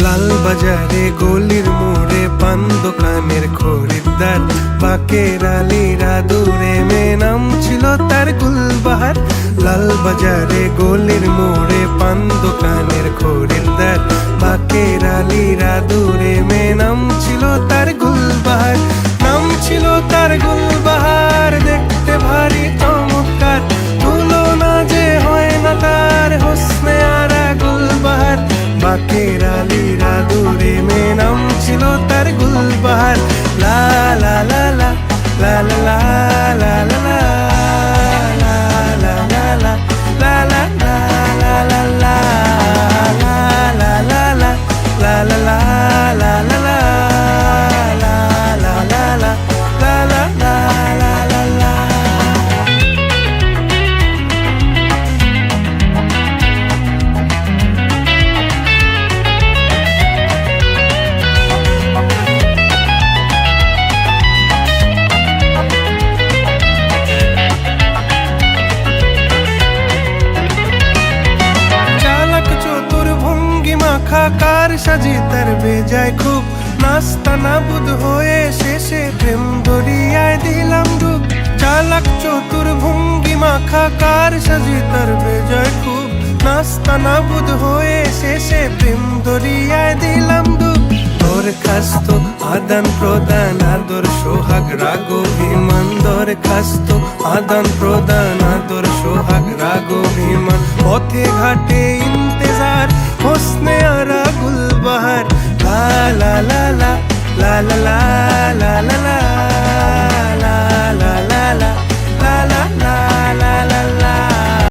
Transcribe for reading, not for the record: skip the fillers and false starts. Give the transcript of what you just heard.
লাল বাজারে গলির মোড়ে পান দোকানের খরিদ্দার, বাকের আলীরা দূরে মে নাম ছিল তার গুলবাহার। লাল বাজারে গলির মোড়ে পান দোকানের খরিদ্দার, বাকের আলীরা দূরে মে নাম ছিল তার গুলবাহার। নাম ছিল তার গুলবাহার, দেখতে ভারী চমৎকার, তুলনা যে হয় না তার হোসনে আরা গুলবাহার। বাকের আলীরা দূরে মে নাম ছিল তার গুলবাহার। লা লা লা লা লা লা লা লা লা কার সাজি তার বেজায় খুব, নাস্তা নাবুদ হয়ে শেষে প্রেম দরিয়ায় দিলাম ডুব। চালাক চতুর ভঙ্গি মাখা কার সাজি তার বেজায় খুব, নাস্তা নাবুদ হয়ে শেষে প্রেম দরিয়ায় দিলাম ডুব। দরখাস্ত আদান প্রদান আদর সোহাগ রাগ অভিমান, দরখাস্ত আদান প্রদান আদর সোহাগ রাগ অভিমান। পথে ঘাটে ইন্তেজার হোসনে আরা গুলবাহার। লা লা লা লা লা লা লা লা লা।